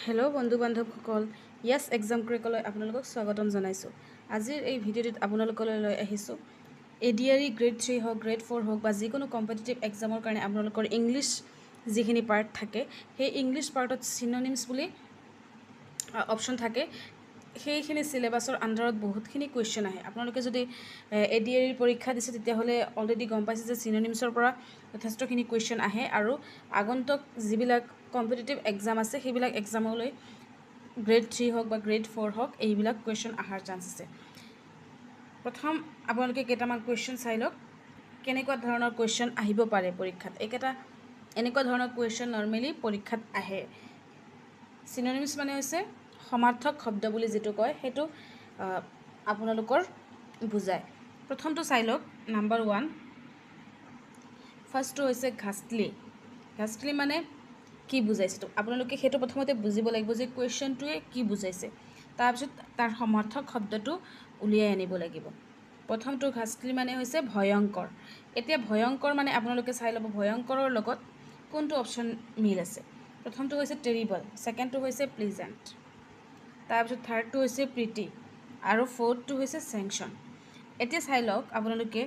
Hello' বন্ধু বান্ধৱসকল, য়েছ exam ক্ৰেকলৈ আপোনালোকক স্বাগতম জনাইছোঁ। আজিৰ এই ভিডিঅ'টোত আপোনালোকলৈ লৈ আহিছোঁ ADRE গ্ৰেড 3 হওক, গ্ৰেড 4 হওক বা যিকোনো কম্পিটিটিভ এক্সামৰ কাৰণে আপোনালোকৰ ইংলিছ যিখিনি পাৰ্ট থাকে, সেই ইংলিছ পাৰ্টত চিননিমছ বুলি অপশ্যন থাকে। সেইখিনি চিলেবাছৰ আণ্ডাৰত বহুতখিনি কুৱেশ্যন আহে। আপোনালোকে যদি ADRE পৰীক্ষা দিছে তেতিয়াহ'লে অলৰেডি গম পাইছে যে চিননিমছৰ পৰা যথেষ্টখিনি কুৱেশ্যন আহে আৰু আগন্তুক যিবিলাক কম্পিটিটিভ এক্সাম আছে সেইবিলাক এক্সামলৈ গ্ৰেড 3 হওক বা গ্ৰেড 4 হওক এইবিলাক কুৱেশ্যন অহাৰ চান্স আছে। প্ৰথম আপোনালোকে কেইটামান কুৱেশ্যন চাই লওক, কেনেকুৱা ধৰণৰ কুৱেশ্যন আহিব পাৰে পৰীক্ষাত। এনেকুৱা ধৰণৰ কুৱেশ্যন নৰ্মেলি পৰীক্ষাত আহে। চিননিমছ মানে হৈছে সমাৰ্থক শব্দ বুলি যিটো কয়, সেইটো আপোনালোকৰ বুজায়। প্ৰথমটো চাই লওক, নাম্বাৰ 1, ফাৰ্ষ্টটো হৈছে ঘাষ্টলি। ঘাষ্টলি মানে কি বুজাইছে? আপোনালোকে সেইটো প্ৰথমতে বুজিব লাগিব যে কুৱেশ্যনটোৱে কি বুজাইছে, তাৰপিছত তাৰ সমাৰ্থক শব্দটো উলিয়াই আনিব লাগিব। প্ৰথমটো ঘাষ্টলি মানে হৈছে ভয়ংকৰ। এতিয়া ভয়ংকৰ মানে আপোনালোকে চাই ল'ব ভয়ংকৰৰ লগত কোনটো অপশ্যন মিল আছে। প্ৰথমটো হৈছে টেৰিবল, ছেকেণ্ডটো হৈছে প্লিজেণ্ট, তাৰপিছত থাৰ্ডটো হৈছে প্ৰিটি আৰু ফ'ৰ্থটো হৈছে চেংচন। এতিয়া চাই লওক আপোনালোকে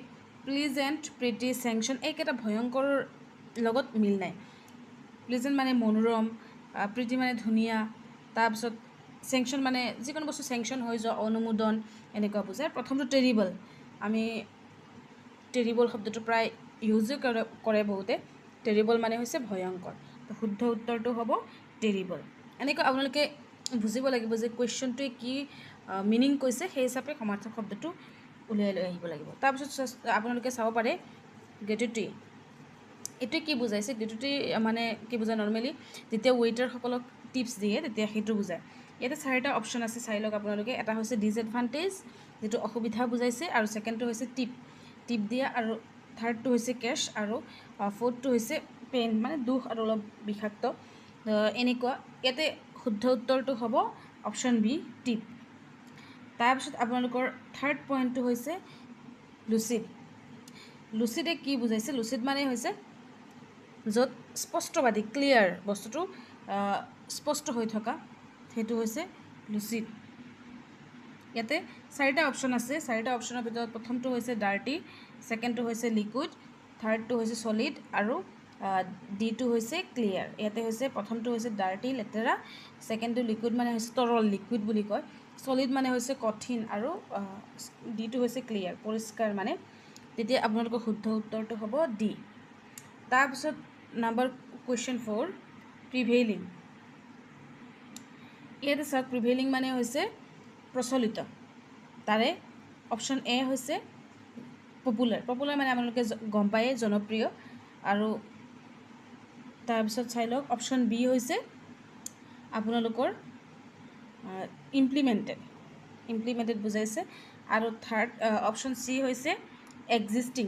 প্লিজেণ্ট, প্ৰিটি, চেংচন এইকেইটা ভয়ংকৰৰ লগত মিল নাই। প্লিজেণ্ট মানে মনোৰম, প্ৰিটি মানে ধুনীয়া, তাৰপিছত চেংচন মানে যিকোনো বস্তু চেংচন হৈ যোৱা, অনুমোদন এনেকুৱা বুজায়। প্ৰথমটো টেৰিবল, আমি টেৰিবল শব্দটো প্ৰায় ইউজো কৰে বহুতে। টেৰিবল মানে হৈছে ভয়ংকৰ, তো শুদ্ধ উত্তৰটো হ'ব টেৰিবল। এনেকৈ আপোনালোকে বুজিব লাগিব যে কুৱেশ্যনটোৱে কি মিনিং কৈছে, সেই হিচাপে সমাৰ্থক শব্দটো উলিয়াই লৈ আহিব লাগিব। তাৰপিছত আপোনালোকে চাব পাৰে গ্ৰেটুইটি, এইটোৱে কি বুজাইছে? গ্ৰেটুইটি মানে কি বুজায়? নৰ্মেলি যেতিয়া ৱেইটাৰসকলক টিপছ দিয়ে তেতিয়া সেইটো বুজায়। ইয়াতে 4টা অপশ্যন আছে, চাই লওক আপোনালোকে। এটা হৈছে ডিছএডভান্টেজ, যিটো অসুবিধা বুজাইছে, আৰু ছেকেণ্ডটো হৈছে টিপ দিয়া, আৰু থাৰ্ডটো হৈছে কেছ, আৰু ফ'ৰ্থটো হৈছে পেইন মানে দুখ আৰু অলপ বিষাক্ত এনেকুৱা। ইয়াতে শুদ্ধ উত্তৰটো হ'ব অপশ্যন বি, টিপ। তাৰপিছত আপোনালোকৰ থাৰ্ড পইণ্টটো হৈছে লুচিড। লুচিডে কি বুজাইছে? লুচিড মানে হৈছে য'ত স্পষ্টবাদী, ক্লিয়াৰ, বস্তুটো স্পষ্ট হৈ থকা, সেইটো হৈছে লুচিড। ইয়াতে 4টা অপশ্যন আছে। 4টা অপশ্যনৰ ভিতৰত প্ৰথমটো হৈছে ডাৰ্টি, ছেকেণ্ডটো হৈছে লিকুইড, থাৰ্ডটো হৈছে ছলিড, আৰু ডিটো হৈছে ক্লিয়াৰ। ইয়াতে হৈছে প্ৰথমটো হৈছে ডাৰ্টি, লেতেৰা, ছেকেণ্ডটো লিকুইড মানে হৈছে তৰল, লিকুইড বুলি কয়, ছলিড মানে হৈছে কঠিন, আৰু ডিটো হৈছে ক্লিয়াৰ, পৰিষ্কাৰ মানে। তেতিয়া আপোনালোকৰ শুদ্ধ উত্তৰটো হ'ব ডি। তাৰপিছত কুৱেশ্যন 4, প্ৰিভেইলিং। ইয়াতে চাওক, প্ৰিভেইলিং মানে হৈছে প্ৰচলিত। তাৰে অপশ্যন এ হৈছে পপুলাৰ। পপুলাৰ মানে আপোনালোকে গম পায়েই, জনপ্ৰিয়। আৰু তাৰপিছত চাই লওক, অপশ্যন বি হৈছে আপোনালোকৰ ইমপ্লিমেণ্টেড বুজাইছে। আৰু থাৰ্ড অপশ্যন চি হৈছে এক্সিষ্টিং।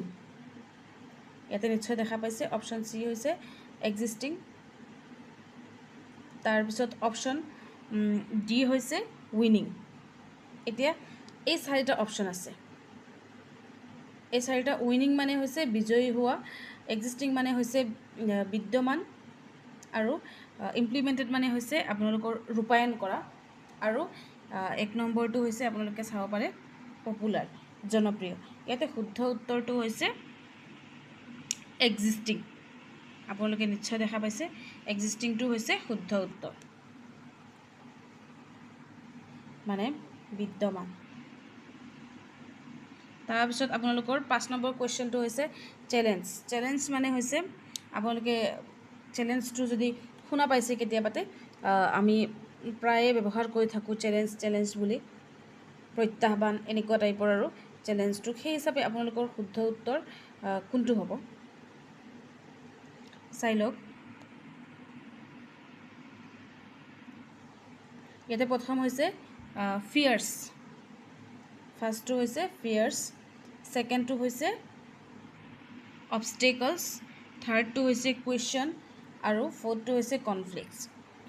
ইয়াতে নিশ্চয় দেখা পাইছে, অপশ্যন চি হৈছে এক্সিষ্টিং। তাৰপিছত অপশ্যন ডি হৈছে উইনিং। এতিয়া এই 4টা অপশ্যন আছে। এই 4টা, উইনিং মানে হৈছে বিজয়ী হোৱা, এক্সিষ্টিং মানে হৈছে বিদ্যমান, আৰু ইমপ্লিমেণ্টেড মানে হৈছে আপোনালোকৰ ৰূপায়ণ কৰা, আৰু 1 নম্বৰটো হৈছে আপোনালোকে চাব পাৰে পপুলাৰ, জনপ্ৰিয়। ইয়াতে শুদ্ধ উত্তৰটো হৈছে এক্সিষ্টিং। আপোনালোকে নিশ্চয় দেখা পাইছে, এক্সিষ্টিংটো হৈছে শুদ্ধ উত্তৰ, মানে বিদ্যমান। তাৰপিছত আপোনালোকৰ 5 নম্বৰ কুৱেশ্যনটো হৈছে চেলেঞ্জ। চেলেঞ্জ মানে হৈছে আপোনালোকে চেলেঞ্জটো যদি শুনা পাইছে কেতিয়াবাতে, আমি প্ৰায়ে ব্যৱহাৰ কৰি থাকোঁ চেলেঞ্জ বুলি, প্ৰত্যাহ্বান এনেকুৱা টাইপৰ আৰু চেলেঞ্জটো। সেই হিচাপে আপোনালোকৰ শুদ্ধ উত্তৰ কোনটো হ'ব চাই লওক। ইয়াতে প্ৰথম হৈছে ফিয়াৰ্ছ। ফাৰ্ষ্টটো হৈছে ফিয়াৰ্ছ, ছেকেণ্ডটো হৈছে অবষ্টেকলছ, থাৰ্ডটো হৈছে কুৱেশ্যন, আৰু ফ'ৰ্থটো হৈছে কনফ্লিক্টছ।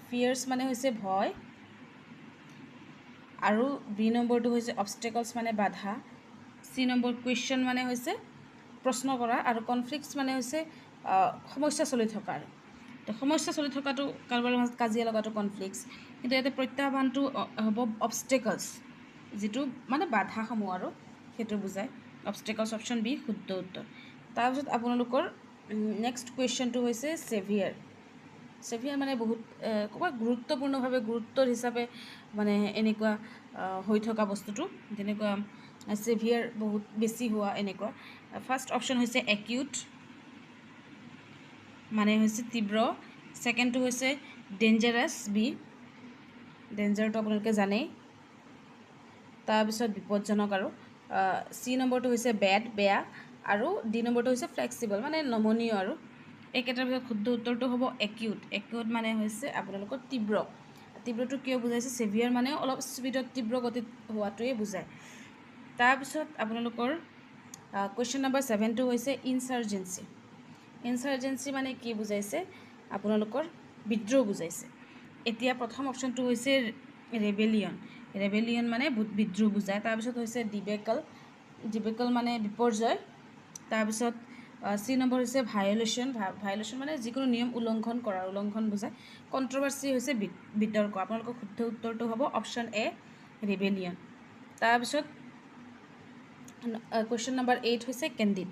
ফিয়াৰ্ছ মানে হৈছে ভয়, আৰু বি নম্বৰটো হৈছে অবষ্টেকলছ মানে বাধা, চি নম্বৰ কুৱেশ্যন মানে হৈছে প্ৰশ্ন কৰা, আৰু কনফ্লিক্টছ মানে হৈছে সমস্যা চলি থকা। তো সমস্যা চলি থকাটো কাৰোবাৰ মাজত কাজিয়া লগাটো কনফ্লিক্টছ, কিন্তু ইয়াতে প্ৰত্যাহ্বানটো হ'ব অবষ্টেকলছ, যিটো মানে বাধাসমূহ আৰু সেইটো বুজায়। অবষ্টেকলছ অপশ্যন বি শুদ্ধ উত্তৰ। তাৰপিছত আপোনালোকৰ নেক্সট কুৱেশ্যনটো হৈছে ছেভিয়াৰ। ছেভিয়াৰ মানে বহুত ক'ৰবাত গুৰুত্বপূৰ্ণভাৱে গুৰুত্বৰ হিচাপে মানে এনেকুৱা হৈ থকা বস্তুটো, যেনেকুৱা ছেভিয়াৰ বহুত বেছি হোৱা এনেকুৱা। ফাৰ্ষ্ট অপশ্যন হৈছে একিউট, মানে হৈছে তীব্ৰ। ছেকেণ্ডটো হৈছে ডেঞ্জাৰাছ, বি, ডেঞ্জাৰটো আপোনালোকে জানেই। তাৰপিছত বিপদজনক, আৰু চি নম্বৰটো হৈছে বেড, বেয়া, আৰু ডি নম্বৰটো হৈছে ফ্লেক্সিবল, মানে নমনীয়। আৰু এইকেইটাৰ ভিতৰত শুদ্ধ উত্তৰটো হ'ব একিউট। একিউট মানে হৈছে আপোনালোকৰ তীব্ৰ। তীব্ৰটো কিয় বুজাইছে? ছেভিয়াৰ মানে অলপ স্পীডত তীব্ৰ গতিত হোৱাটোৱে বুজায়। তাৰপিছত আপোনালোকৰ কুৱেশ্যন নম্বৰ 7টো হৈছে ইনচাৰ্জেঞ্চি। ইনচাৰ্জেঞ্চি মানে কি বুজাইছে? আপোনালোকৰ বিদ্ৰোহ বুজাইছে। এতিয়া প্ৰথম অপশ্যনটো হৈছে ৰেবেলিয়ন। ৰেবেলিয়ন মানে বিদ্ৰোহ বুজায়। তাৰপিছত হৈছে ডিবেকল, ডিবেকল মানে বিপৰ্যয়। তাৰপিছত চি নম্বৰ হৈছে ভায়লেশ্যন, ভায়লেশ্যন মানে যিকোনো নিয়ম উলংঘন কৰা, উলংঘন বুজায়। কণ্ট্ৰভাৰ্চি হৈছে বিতৰ্ক। আপোনালোকৰ শুদ্ধ উত্তৰটো হ'ব অপশ্যন এ, ৰেবেলিয়ন। তাৰপিছত কুৱেশ্যন নম্বৰ 8 হৈছে কেণ্ডিড।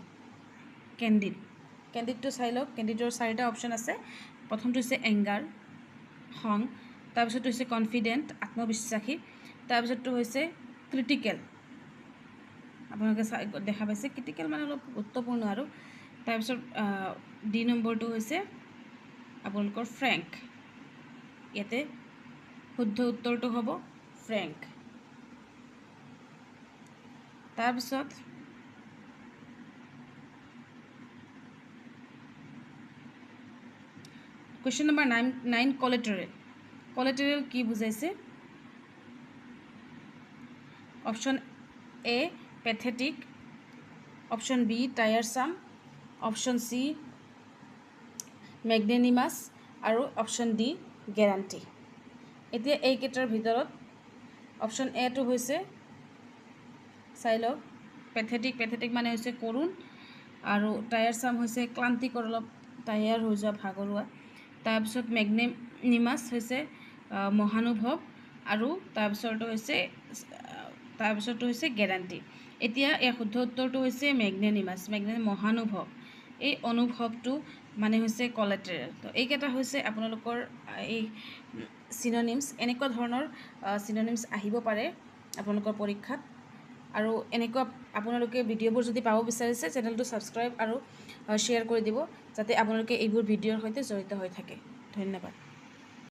কেণ্ডিড, কেণ্ডিডটো চাই লওক। কেণ্ডিডৰ 4টা অপশ্যন আছে। প্ৰথমটো হৈছে এংগাৰ, খং। তাৰপিছতটো হৈছে কনফিডেণ্ট, আত্মবিশ্বাসী। তাৰপিছতটো হৈছে ক্ৰিটিকেল, আপোনালোকে দেখা পাইছে ক্ৰিটিকেল মানে অলপ গুৰুত্বপূৰ্ণ। আৰু তাৰপিছত ডি নম্বৰটো হৈছে আপোনালোকৰ ফ্ৰেংক। ইয়াতে শুদ্ধ উত্তৰটো হ'ব ফ্ৰেংক। তাৰপিছত কুৱেশ্যন নম্বৰ 9 কলেটেৰেল। কলেটেৰেল কি বুজাইছে? Option A pathetic, option B tiresome, option C magnanimous, আৰু অপশ্যন ডি গেৰাণ্টি। এতিয়া এইকেইটাৰ ভিতৰত অপশ্যন এটো হৈছে, চাই লওক, পেথেটিক। পেথেটিক মানে হৈছে কৰুণ, আৰু টায়াৰছাম হৈছে ক্লান্তিকৰ, অলপ টায়াৰ হৈ যোৱা, ভাগৰুৱা। তাৰপিছত মেগনেনিমাছ হৈছে মহানুভৱ, আৰু তাৰপিছতো হৈছে গেৰাণ্টি। এতিয়া এই শুদ্ধ উত্তৰটো হৈছে মেগনেনিমাছ, মহানুভৱ। এই অনুভৱটো মানে হৈছে কলেটেৰেল। তো এইকেইটা হৈছে আপোনালোকৰ এই চিননিমছ। এনেকুৱা ধৰণৰ চিননিমছ আহিব পাৰে আপোনালোকৰ পৰীক্ষাত। আৰু এনেকুৱা আপোনালোকে ভিডিঅ'বোৰ যদি পাব বিচাৰিছে, চেনেলটো ছাবস্ক্ৰাইব আৰু শ্বেয়াৰ কৰি দিব, যাতে আপোনালোকে এইবোৰ ভিডিঅ'ৰ সৈতে জড়িত হৈ থাকে। ধন্যবাদ।